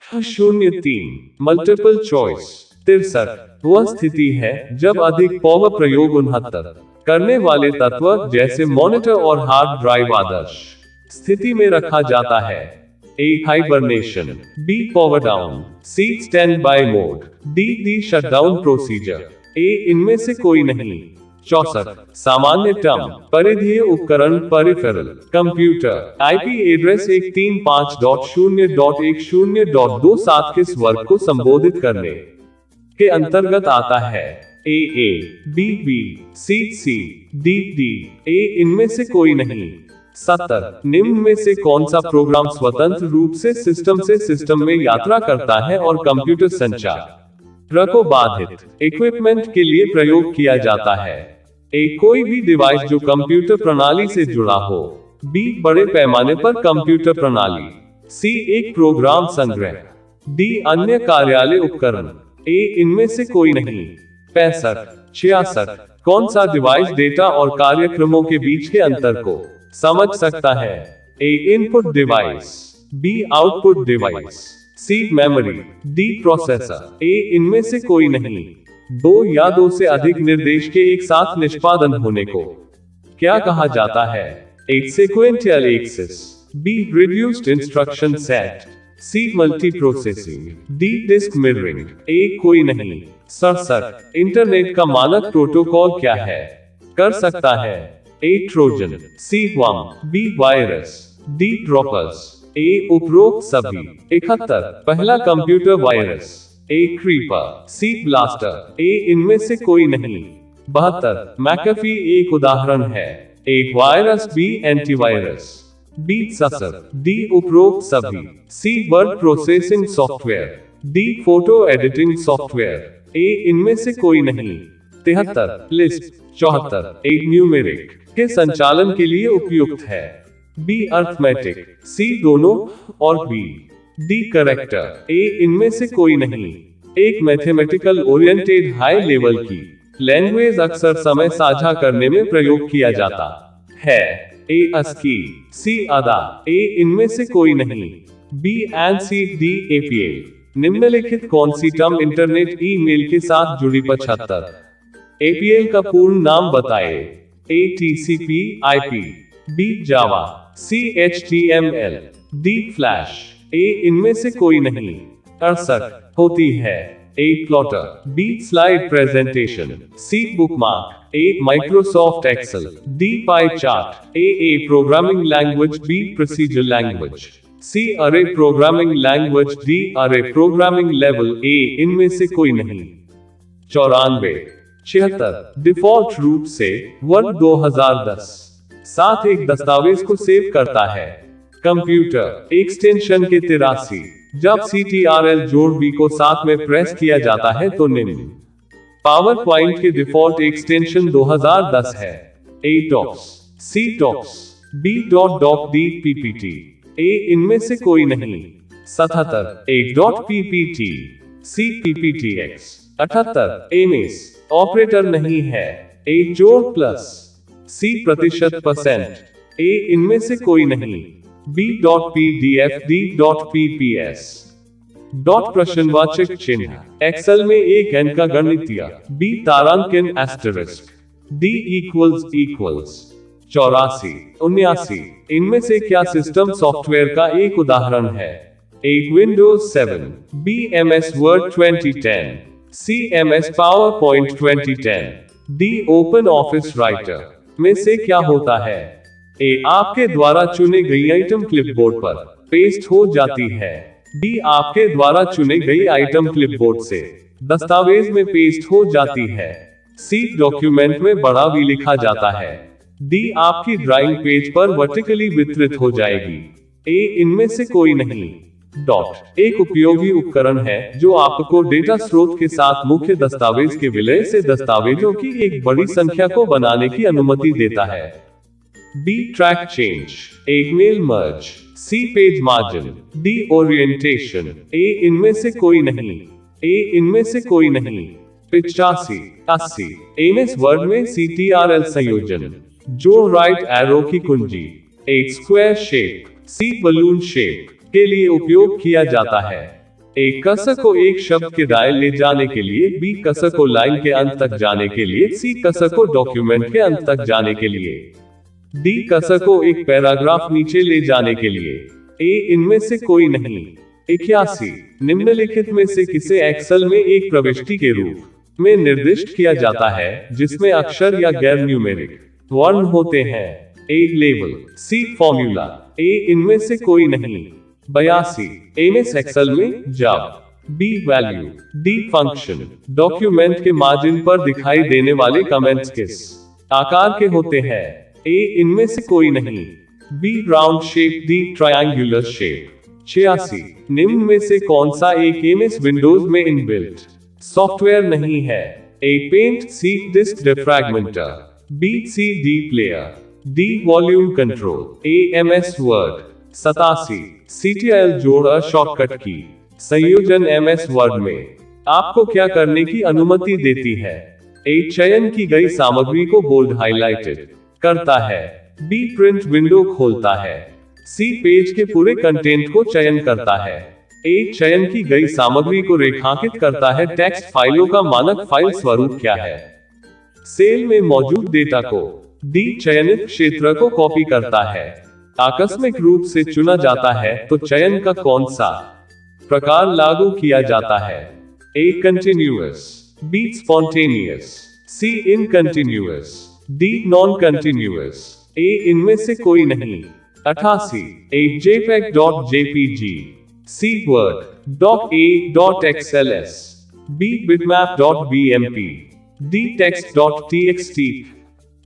03 multiple choice. 63 वह स्थिति है जब अधिक पावर प्रयोग 69 करने वाले तत्व जैसे मॉनिटर और हार्ड ड्राइव आदर्श स्थिति में रखा जाता है। A hibernation, B power down, C stand by mode, D shutdown procedure. A इनमें से कोई नहीं। 64 सामान्य टर्म परिधीय उपकरण पेरिफेरल कंप्यूटर आईपी एड्रेस 135.0.10.27 के वर्ग को संबोधित करने के अंतर्गत आता है। A B C D A इनमें से कोई नहीं। 70 निम्न में से कौन सा प्रोग्राम स्वतंत्र रूप से सिस्टम में यात्रा करता है और कंप्यूटर संचार को बाधित इक्विपमेंट के लिए प्रयोग किया जाता है। A कोई भी डिवाइस जो कंप्यूटर प्रणाली से जुड़ा हो। B बड़े पैमाने पर कंप्यूटर प्रणाली। C एक प्रोग्राम संग्रह। D अन्य कार्यालय उपकरण। A इनमें से कोई नहीं। 65 66 कौन सा डिवाइस डेटा और कार्यक्रमों के बीच के अंतर को समझ सकता है। A input device, B output device, C memory, D processor. A इनमें से कोई नहीं। 2 या 2 से अधिक निर्देश के एक साथ निष्पादन होने को क्या कहा जाता है। A sequential access, B reduced instruction set, C multiprocessing, D disk mirroring. A कोई नहीं। 67 इंटरनेट का मानक प्रोटोकॉल क्या है। कर सकता है। A Trojan, C worm, B virus, D droppers. A उपरोक्त सभी। 71 पहला computer virus. A creeper, C blaster. A इनमें से कोई नहीं। 72 मैकेफी एक उदाहरण है। A virus, B antivirus, B ससर, D उपरोक्त सभी। C word processing software, D photo editing software. A इनमें से कोई नहीं। 73 लिस्ट। 74 एक न्यूमेरिक के संचालन के लिए उपयुक्त है। B अर्थमेटिक, C दोनों और B D करेक्टर। A इनमें से कोई नहीं। एक मैथमेटिकल ओरिएंटेड हाई लेवल की लैंग्वेज अक्सर समय साझा करने में प्रयोग किया जाता है। A ASCII, C अदा। A इनमें से कोई नहीं। B ANSI, D API। निम्नलिखित कौन सी टर्म इंटरनेट ईमेल के साथ जुड़ी। 75 API का पूर्ण नाम बताएं। A TCP IP, B Java, C HTML, D flash. A इनमें से कोई नहीं। 68 होती है। A plotter, B slide presentation, C bookmark, A Microsoft Excel, D pie chart. A programming language, B procedure language, C array programming language, D array programming level. A इनमें से कोई नहीं। 94 76 डिफॉल्ट रूप से वर्ड 2010 साथ एक दस्तावेज को सेव करता है। कंप्यूटर एक्सटेंशन के 83 जब CTRL जोड़ B को साथ में प्रेस किया जाता है तो निम्न पावर पॉइंट के डिफॉल्ट एक्सटेंशन 2010 है। A docx, C docx, B .doc, D PPT। A इनमें से कोई नहीं। 77 A .ppt, C PPTX। 78 MS operator नहीं है। A जोड़ प्लस, C %%। A इनमें से कोई नहीं। B .pdf, D .pps। प्रश्नवाचक चिन्ह एक्सेल में एक n का गणितीय, B तारांकन एस्टेरिस्क, D इक्वल्स। 84 79 इनमें से क्या सिस्टम सॉफ्टवेयर का एक उदाहरण है। A Windows 7, B MS word 2010, C MS PowerPoint 2010, D open office writer. में से क्या होता है। A आपके द्वारा चुने गई आइटम क्लिपबोर्ड पर पेस्ट हो जाती है। B आपके द्वारा चुने गई आइटम क्लिपबोर्ड से दस्तावेज में पेस्ट हो जाती है। C डॉक्यूमेंट में बड़ा V लिखा जाता है। D आपकी ड्राइंग पेज पर वर्टिकली वितरित हो जाएगी। A इनमें से कोई नहीं। डॉट एक उपयोगी उपकरण है जो आपको डेटा स्रोत के साथ मुख्य दस्तावेज के विलय से दस्तावेजों की एक बड़ी संख्या को बनाने की अनुमति देता है। B ट्रैक चेंज, एक mail merge, C page margin, D orientation. A इनमें से कोई नहीं। A इनमें से कोई नहीं। 85 80 MS वर्ड में CTRL संयोजन, जो राइट एरो की कुंजी, एक square shape, C balloon shape के लिए उपयोग किया जाता है। A कर्सर को एक शब्द के दाएं ले जाने के लिए, B कर्सर को लाइन के अंत तक जाने के लिए, C कर्सर को डॉक्यूमेंट के अंत तक जाने के लिए, D कर्सर को एक पैराग्राफ नीचे ले जाने के लिए। A इनमें से कोई नहीं। 81 निम्नलिखित में से किसे एक्सेल में एक प्रविष्टि के रूप में निर्दिष्ट किया जाता है जिसमें अक्षर या गैर न्यूमेरिक वर्ण होते हैं? A label, C formula. A इनमें से कोई नहीं। 82 एमएस एक्सेल में जब, B value, D function. Document के मार्जिन पर दिखाई देने वाले कमेंट्स किस आकार के होते हैं? A इनमें से कोई नहीं। B round shape, D triangular shape. 86 निम्न में से कौन सा एक एमएस विंडोज में इनबिल्ट सॉफ्टवेयर नहीं है? A paint, C disk defragmenter, B CD player, D volume control, A MS Word. 87 CTRL जोड़ शॉर्टकट की संयोजन MS वर्ड में आपको क्या करने की अनुमति देती है? A चयन की गई सामग्री को बोल्ड हाइलाइटेड करता है, B प्रिंट विंडो खोलता है, C पेज के पूरे कंटेंट को चयन करता है, A चयन की गई सामग्री को रेखांकित करता है। टेक्स्ट फाइलों का मानक फाइल स्वरूप क्या है? सेल में मौजूद डेटा को, D चयनित क्षेत्र को कॉपी करता है। आकस्मिक रूप से चुना जाता है तो चयन का कौन सा प्रकार लागू किया जाता है? A continuous, B spontaneous, C इनकंटिन्यूअस, D non continuous, A इनमें से कोई नहीं। 88 A JPEG.jpg, C Word, Doc A.xls, B bitmap.bmp, D text.txt।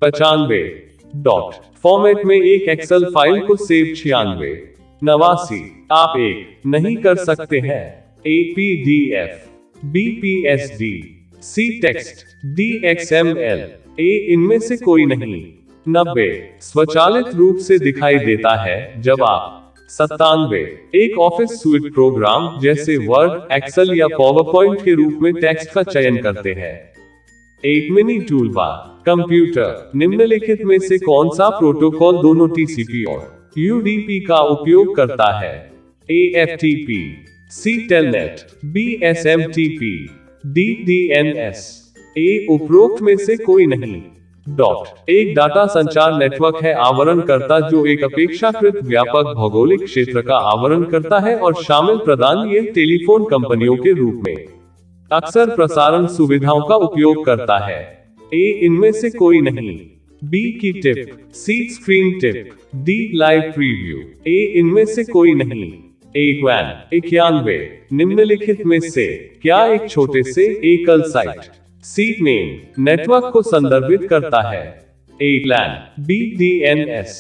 95 dot format में एक एक्सेल फाइल को सेव। 96 89 आप एक नहीं कर सकते हैं? A PDF, B PSD, C text, D XML, A इनमें से कोई नहीं। 90 स्वचालित रूप से दिखाई देता है जब आप। 97 एक ऑफिस सूट प्रोग्राम जैसे वर्ड, एक्सेल या पावरपॉइंट के रूप में टेक्स्ट का चयन करते हैं। एक मिनी टूलबार। कंप्यूटर निम्नलिखित में से कौन सा प्रोटोकॉल दोनों TCP और UDP का उपयोग करता है? A FTP, C Telnet, B SMTP, D DNS, A उपरोक्त में से कोई नहीं। डॉट एक डाटा संचार नेटवर्क है आवरणकर्ता जो एक अपेक्षाकृत व्यापक भौगोलिक क्षेत्र का आवरण करता है और शामिल प्रदान ये टेलीफोन कंपनियों के रूप में अक्सर प्रसारण सुविधाओं का उपयोग करता है। A इनमें से कोई नहीं। B की tip, C screen tip, D live preview, A इनमें से कोई नहीं। 91 निम्नलिखित में से क्या एक छोटे से एकल साइट C मेन नेटवर्क को संदर्भित करता है? A LAN, B DNS।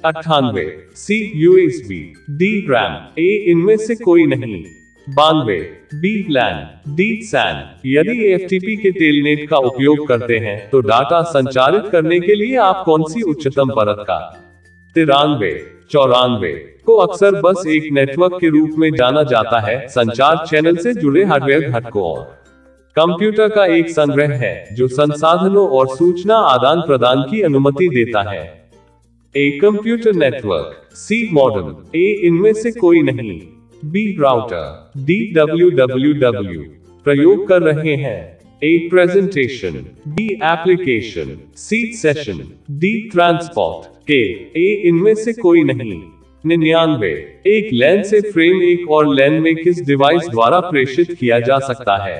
98 C USB, D RAM, A इनमें से कोई नहीं। 92 B LAN, D SAN। यदि FTP के टेलनेट का उपयोग करते हैं तो डाटा संचारित करने के लिए आप कौन सी उच्चतम परत का? 93 94 को अक्सर बस एक नेटवर्क के रूप में जाना जाता है, संचार चैनल से जुड़े हार्डवेयर घटकों और कंप्यूटर का एक संग्रह है जो संसाधनों और सूचना आदान प्रदान की अनुमति देता है। A computer network, C modem, A इनमें से कोई नहीं। B राउटर, D www प्रयोग कर रहे हैं। A presentation, B application, C session, D transport, K A इनमें से कोई नहीं। 99 एक लैन से फ्रेम एक और लैन में किस डिवाइस द्वारा प्रेषित किया जा सकता है?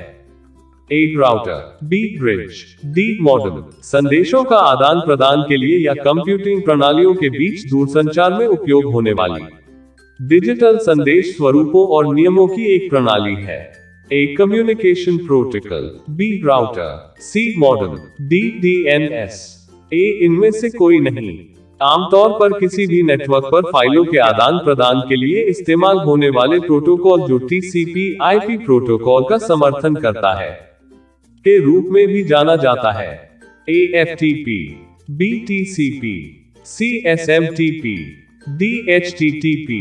A router, B bridge, D modem. संदेशों का आदान प्रदान के लिए या कंप्यूटिंग प्रणालियों के बीच दूरसंचार में उपयोग होने वाली डिजिटल संदेश स्वरूपों और नियमों की एक प्रणाली है। A communication protocol, B router, C modem, D DNS, A इनमें से कोई नहीं। आमतौर पर किसी भी नेटवर्क पर फाइलों के आदान प्रदान के लिए इस्तेमाल होने वाले प्रोटोकॉल जो TCP/IP प्रोटोकॉल का समर्थन करता है के रूप में भी जाना जाता है। A FTP, B TCP, C SMTP, D HTTP,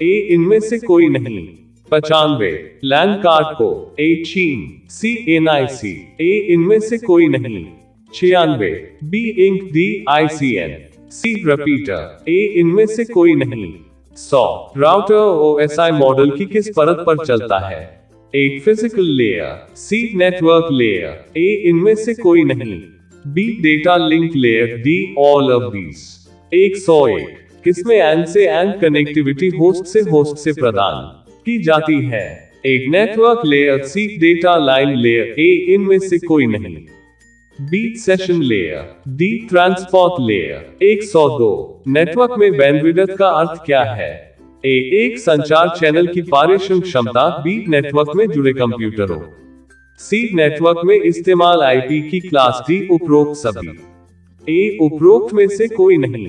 A इनमें से कोई नहीं। 95 लैन कार्ड को, A चीन, C NIC, A इनमें से कोई नहीं। 96 B ink, D ICN, C repeater, A इनमें से कोई नहीं। 100 राउटर OSI मॉडल की किस परत पर चलता है? एक physical layer, C network layer, A इनमें से कोई नहीं, B data link layer, D all of these. 101 किसमें एंड से एंड कनेक्टिविटी होस्ट से प्रदान की जाती है। एक network layer, C data line layer, A इनमें से कोई नहीं, B session layer, D transport layer. 102 network में बैंडविड्थ का अर्थ क्या है। ए एक संचार चैनल की कार्यक्षम क्षमता, बी नेटवर्क में जुड़े कंप्यूटरों, सी नेटवर्क में इस्तेमाल आईपी की क्लास, डी उपरोक्त सभी। ए उपरोक्त में से कोई नहीं।